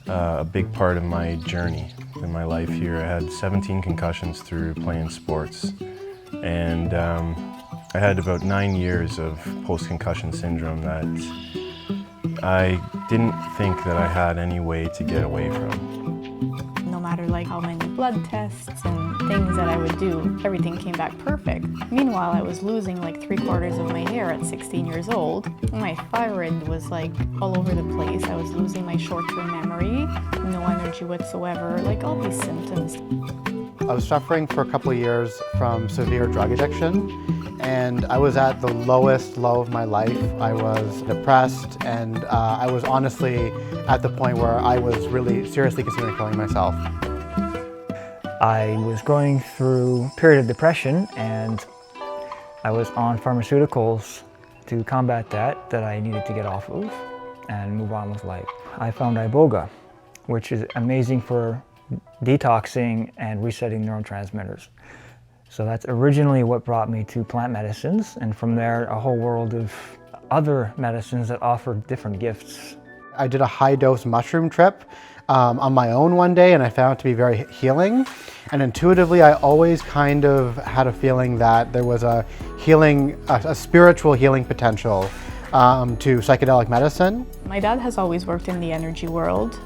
a big part of my journey in my life here. I had 17 concussions through playing sports, and I had about 9 years of post-concussion syndrome that I didn't think that I had any way to get away from. No matter how many blood tests and things that I would do, everything came back perfect. Meanwhile, I was losing 3/4 of my hair at 16 years old. My thyroid was all over the place. I was losing my short-term memory, no energy whatsoever, all these symptoms. I was suffering for a couple of years from severe drug addiction, and I was at the lowest low of my life. I was depressed, and I was honestly at the point where I was really seriously considering killing myself. I was going through a period of depression, and I was on pharmaceuticals to combat that I needed to get off of and move on with life. I found iboga, which is amazing for detoxing and resetting neurotransmitters. So that's originally what brought me to plant medicines, and from there a whole world of other medicines that offer different gifts. I did a high-dose mushroom trip on my own one day, and I found it to be very healing. And intuitively, I always kind of had a feeling that there was a healing, a spiritual healing potential to psychedelic medicine. My dad has always worked in the energy world,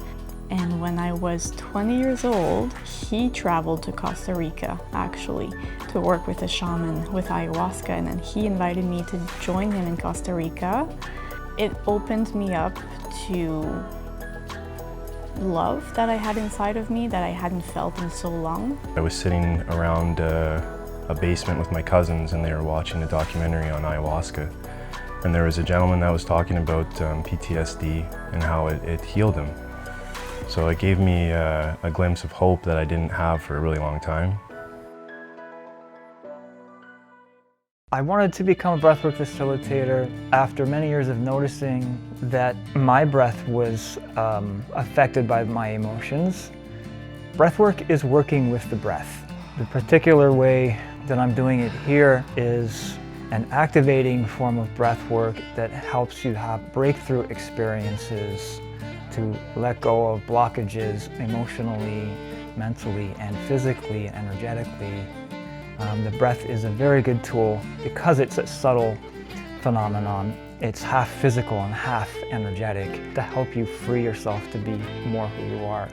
and when I was 20 years old, he traveled to Costa Rica, actually, to work with a shaman with ayahuasca, and then he invited me to join him in Costa Rica. It opened me up to love that I had inside of me that I hadn't felt in so long. I was sitting around a basement with my cousins, and they were watching a documentary on ayahuasca. And there was a gentleman that was talking about PTSD and how it healed him. So it gave me a glimpse of hope that I didn't have for a really long time. I wanted to become a breathwork facilitator after many years of noticing that my breath was affected by my emotions. Breathwork is working with the breath. The particular way that I'm doing it here is an activating form of breathwork that helps you have breakthrough experiences to let go of blockages emotionally, mentally, and physically, energetically. The breath is a very good tool because it's a subtle phenomenon. It's half physical and half energetic to help you free yourself to be more who you are.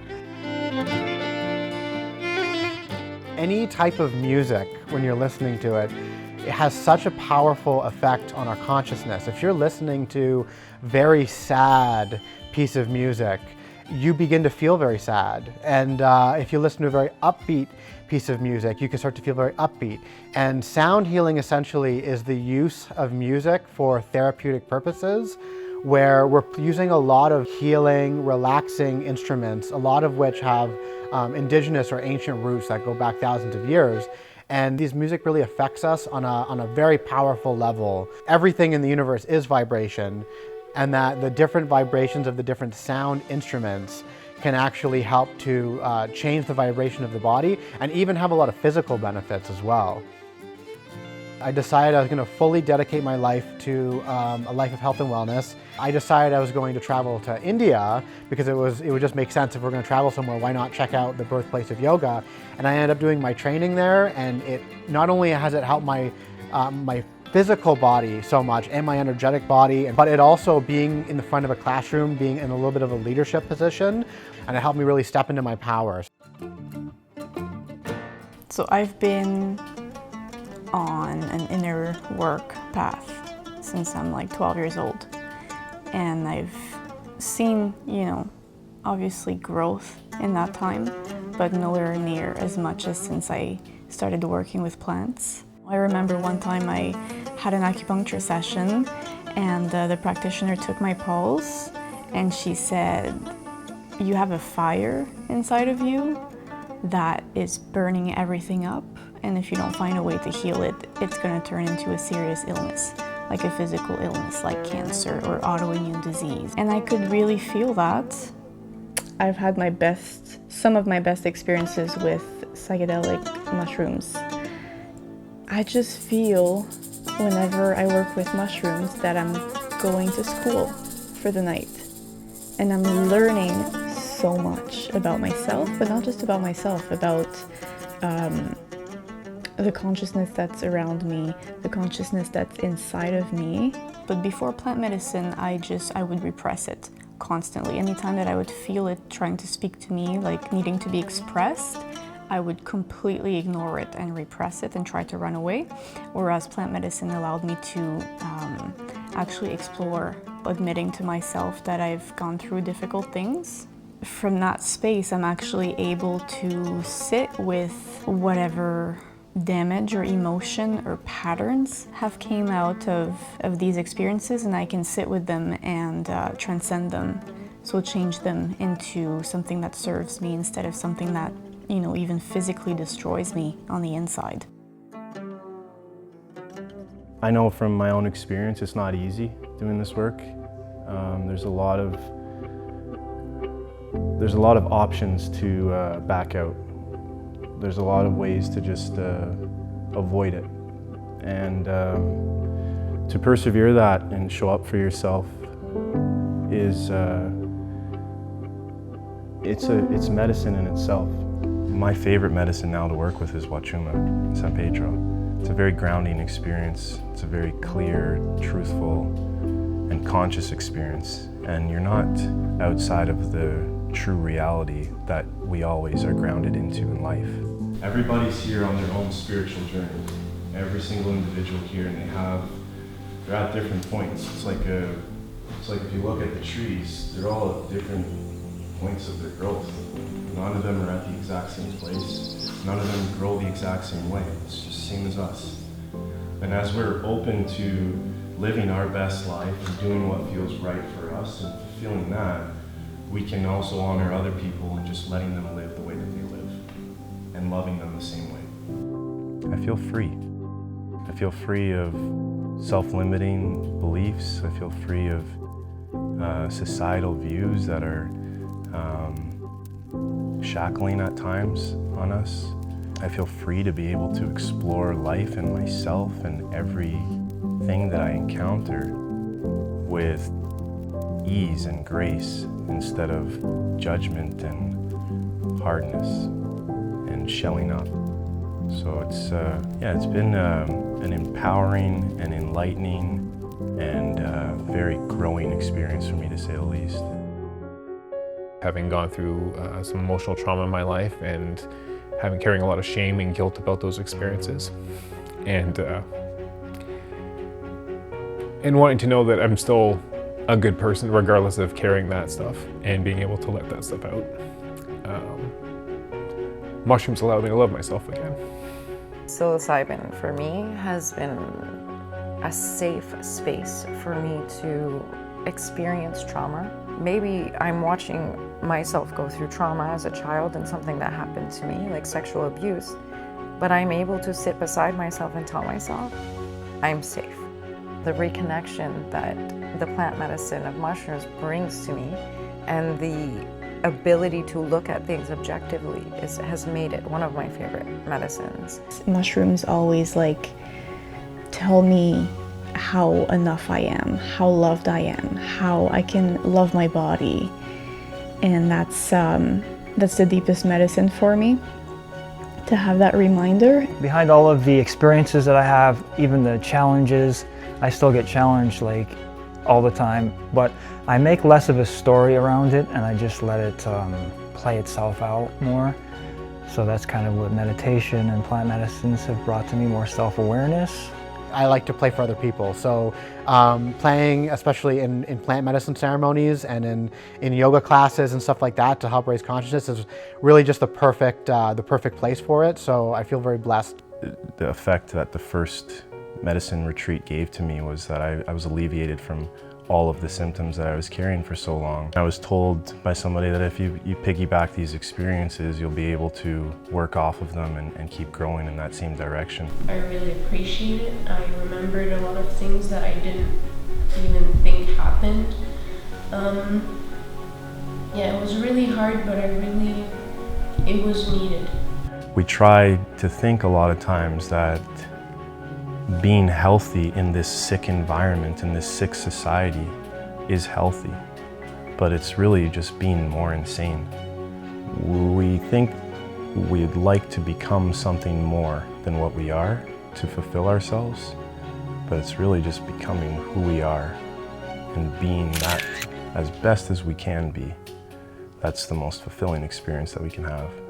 Any type of music, when you're listening to it, it has such a powerful effect on our consciousness. If you're listening to very sad piece of music, you begin to feel very sad. And if you listen to a very upbeat piece of music, you can start to feel very upbeat. And sound healing essentially is the use of music for therapeutic purposes, where we're using a lot of healing, relaxing instruments, a lot of which have indigenous or ancient roots that go back thousands of years. And these music really affects us on a very powerful level. Everything in the universe is vibration, and that the different vibrations of the different sound instruments can actually help to change the vibration of the body and even have a lot of physical benefits as well. I decided I was going to fully dedicate my life to a life of health and wellness. I decided I was going to travel to India because it would just make sense. If we're going to travel somewhere, why not check out the birthplace of yoga? And I ended up doing my training there, and it not only has it helped my physical body so much and my energetic body, but it also, being in the front of a classroom, being in a little bit of a leadership position, and it helped me really step into my powers. So I've been on an inner work path since I'm 12 years old, and I've seen, obviously growth in that time, but nowhere near as much as since I started working with plants. I remember one time I had an acupuncture session, and the practitioner took my pulse, and she said, "You have a fire inside of you that is burning everything up, and if you don't find a way to heal it, it's going to turn into a serious illness, like a physical illness like cancer or autoimmune disease." And I could really feel that. I've had some of my best experiences with psychedelic mushrooms. I just feel whenever I work with mushrooms that I'm going to school for the night, and I'm learning so much about myself, but not just about myself, about the consciousness that's around me, the consciousness that's inside of me. But before plant medicine, I would repress it constantly. Anytime that I would feel it trying to speak to me, like needing to be expressed, I would completely ignore it and repress it and try to run away. Whereas plant medicine allowed me to actually explore, admitting to myself that I've gone through difficult things. From that space, I'm actually able to sit with whatever damage or emotion or patterns have came out of these experiences, and I can sit with them and transcend them. So change them into something that serves me instead of something that, you know, even physically destroys me on the inside. I know from my own experience it's not easy doing this work. There's a lot of options to back out. There's a lot of ways to just avoid it. And to persevere that and show up for yourself is it's medicine in itself. My favorite medicine now to work with is Wachuma, San Pedro. It's a very grounding experience. It's a very clear, truthful, and conscious experience. And you're not outside of the true reality that we always are grounded into in life. Everybody's here on their own spiritual journey. Every single individual here, and they're at different points. It's like if you look at the trees, they're all at different points of their growth. None of them are at the exact same place. None of them grow the exact same way. It's just the same as us. And as we're open to living our best life and doing what feels right for us and fulfilling that, we can also honor other people and just letting them live the way that they live and loving them the same way. I feel free. I feel free of self-limiting beliefs. I feel free of societal views that are shackling at times on us. I feel free to be able to explore life and myself and everything that I encounter with ease and grace instead of judgment and hardness and shelling up. So it's been an empowering and enlightening and very growing experience for me, to say the least. Having gone through some emotional trauma in my life and carrying a lot of shame and guilt about those experiences, and wanting to know that I'm still a good person regardless of carrying that stuff and being able to let that stuff out. Mushrooms allowed me to love myself again. Psilocybin for me has been a safe space for me to experience trauma. Maybe I'm watching myself go through trauma as a child and something that happened to me, like sexual abuse, but I'm able to sit beside myself and tell myself, I'm safe. The reconnection that the plant medicine of mushrooms brings to me and the ability to look at things objectively has made it one of my favorite medicines. Mushrooms always tell me how enough I am, how loved I am, how I can love my body. And that's the deepest medicine for me, to have that reminder. Behind all of the experiences that I have, even the challenges, I still get challenged all the time, but I make less of a story around it and I just let it play itself out more. So that's kind of what meditation and plant medicines have brought to me, more self-awareness. I like to play for other people, so playing, especially in plant medicine ceremonies and in yoga classes and stuff like that to help raise consciousness, is really just the perfect place for it, so I feel very blessed. The effect that the first medicine retreat gave to me was that I was alleviated from all of the symptoms that I was carrying for so long. I was told by somebody that if you piggyback these experiences, you'll be able to work off of them and keep growing in that same direction. I really appreciate it. I remembered a lot of things that I didn't even think happened. Yeah, it was really hard, but it was needed. We try to think a lot of times that being healthy in this sick environment, in this sick society, is healthy. but it's really just being more insane. We think we'd like to become something more than what we are to fulfill ourselves, but it's really just becoming who we are and being that as best as we can be. That's the most fulfilling experience that we can have.